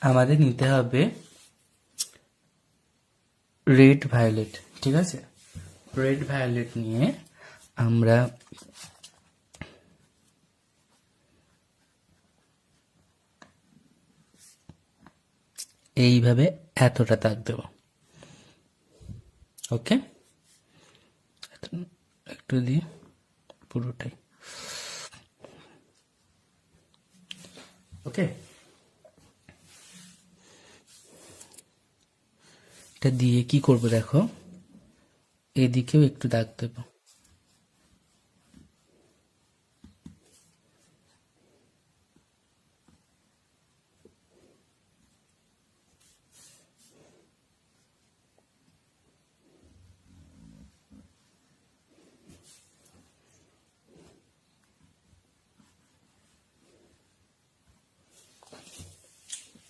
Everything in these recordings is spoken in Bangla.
আমাদের নিতে হবে রেড ভায়োলেট, ঠিক আছে? রেড ভায়োলেট নিয়ে আমরা এইভাবে এতটা দাগ দেব। ওকে, একটু দিয়ে পুরোটাই। ওকে, এটা দিয়ে কি করব দেখো, এদিকেও একটু দাগ দেব।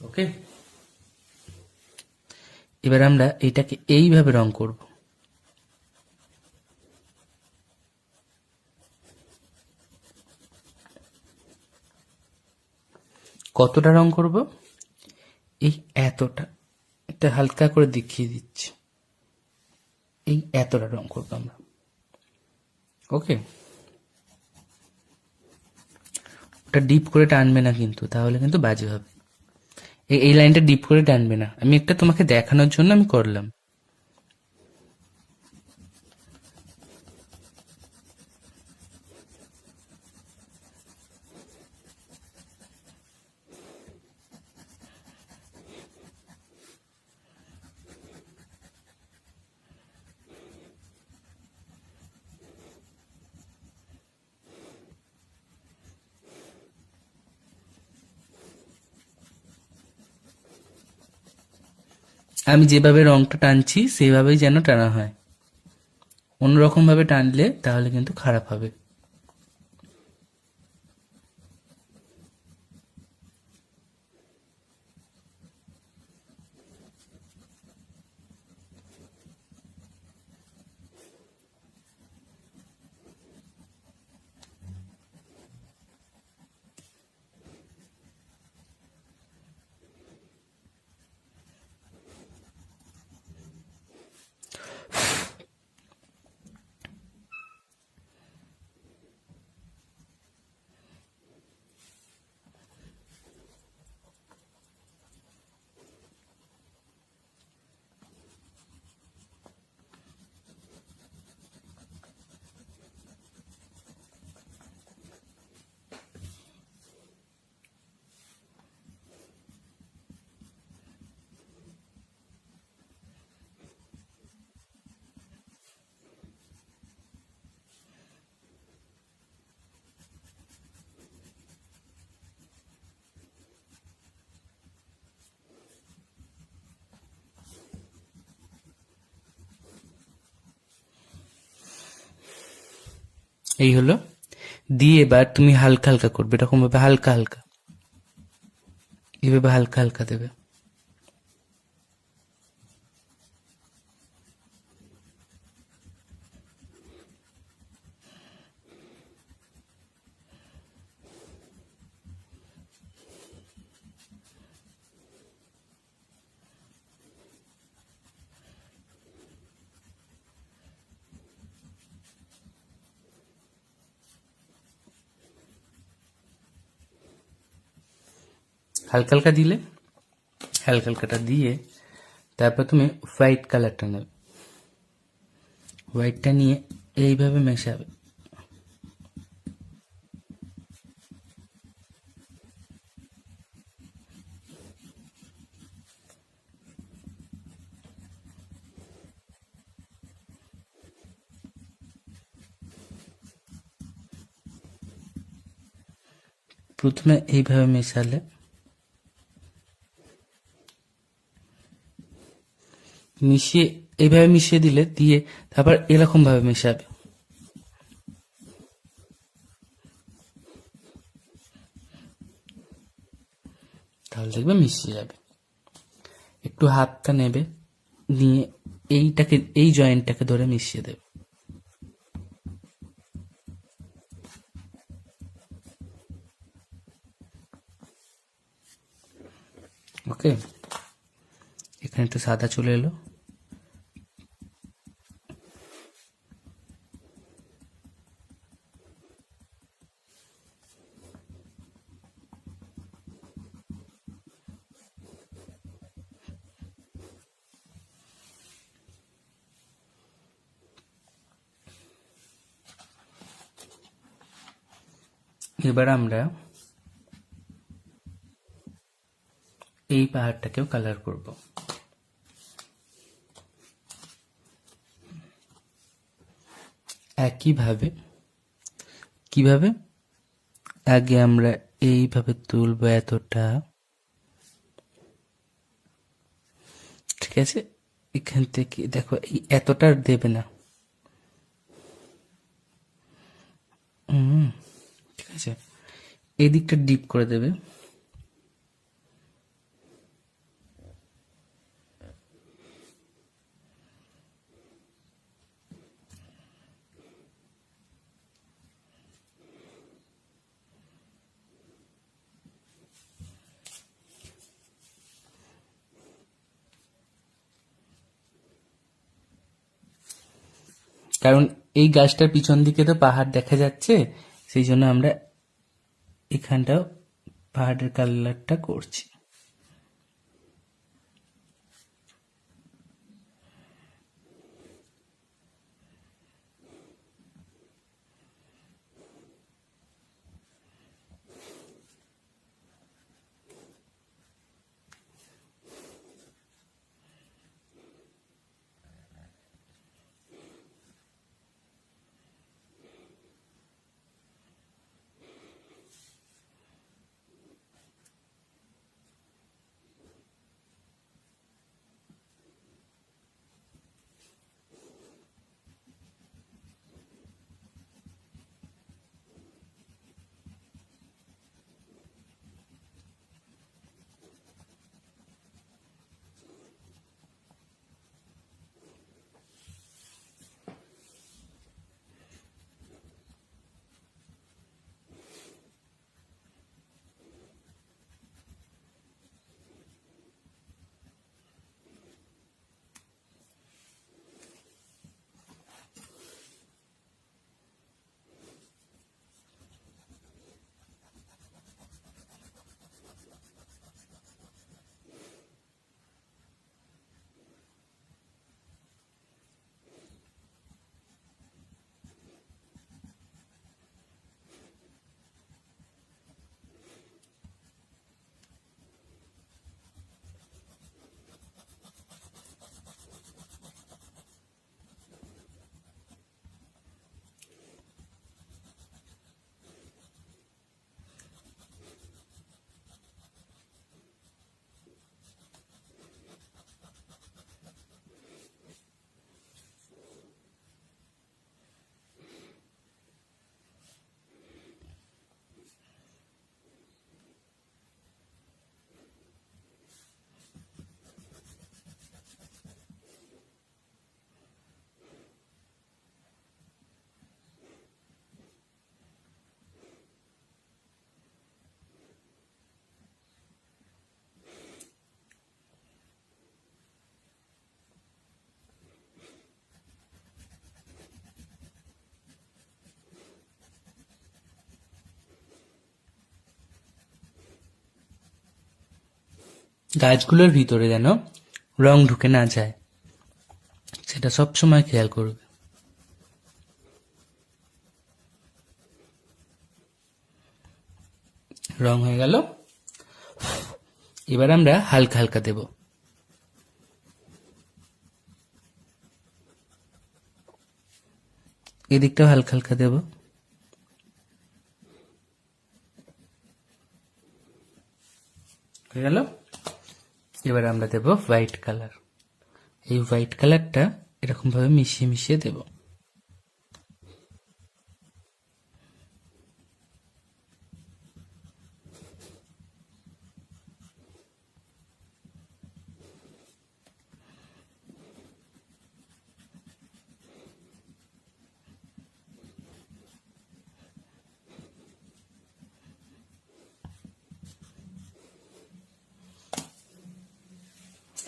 ওকে, এবার আমরা এটাকে এইভাবে রং করব। কতটা রং করব? এই এতটা, এটা হালকা করে দেখিয়ে দিচ্ছি, এই এতটা রং করবো আমরা। ওকে, ওটা ডিপ করে টানবে না কিন্তু, তাহলে কিন্তু বাজে হবে। এই লাইনটা ডিপ করে টানবে না, আমি একটা তোমাকে দেখানোর জন্য আমি করলাম। আমি যেভাবে রংটা টানছি সেভাবেই যেন টানা হয়, অন্যরকম ভাবে টানলে তাহলে কিন্তু খারাপ হবে। এই হলো, দিয়ে এবার তুমি হালকা হালকা করবে, এরকম ভাবে হালকা হালকা, এইভাবে হালকা হালকা দেবে। হালকা হালকা দিলে, হালকা হালকাটা দিয়ে তারপর তুমি হোয়াইট কালারটা নেবে, হোয়াইটটা নিয়ে এইভাবে মেশাবে। প্রথমে এইভাবে মেশালে, মিশিয়ে এইভাবে মিশিয়ে দিলে, দিয়ে তারপর এরকম ভাবে মেশাবে, তাহলে দেখবে মিশিয়ে যাবে। একটু হাতটা নেবে, নিয়ে এইটাকে, এই জয়েন্টটাকে ধরে মিশিয়ে দেবে। ওকে, এখানে একটু সাদা চলে এলো। এবার আমরা এই পাহাড়টাকেও কালার করব। একইভাবে কিভাবে আগে আমরা এইভাবে তুলবো এতটা, ঠিক আছে? এখান থেকে দেখো এই এতটা দেবে না, ঠিক আছে? এই দিকটা ডিপ করে দেবে। কারণ এই গাছটার পিছন দিকে তো পাহাড় দেখা যাচ্ছে, সেই জন্য আমরা এখানটাও পাহাড়ের কালারটা করছি। গাছগুলোর ভিতরে যেন রং ঢুকে না যায়, সেটা সব সময় খেয়াল করবে। রং হয়ে গেল, এবার আমরা হালকা হালকা দেব। এদিকটাও হালকা হালকা দেব। হয়ে গেল। এবার আমরা দেব হোয়াইট কালার। এই হোয়াইট কালারটা এরকম ভাবে মিশিয়ে মিশিয়ে দেব।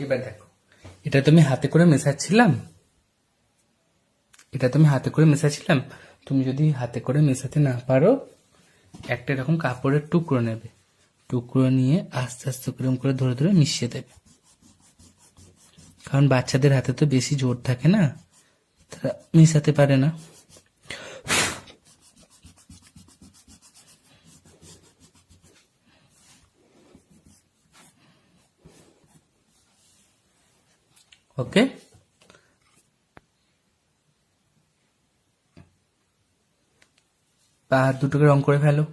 এবার দেখো, এটা তুমি হাতে করে মেশাচ্ছিলাম, তুমি যদি হাতে করে মেশাতে না পারো, একটা এরকম কাপড়ের টুকরো নেবে, টুকরো নিয়ে আস্তে আস্তে করে ধরে ধরে মিশিয়ে দেবে। কারণ বাচ্চাদের হাতে তো বেশি জোর থাকে না, তারা মিশাতে পারে না। ওকে, পা হাত দুটোকে রং করে ফেলো।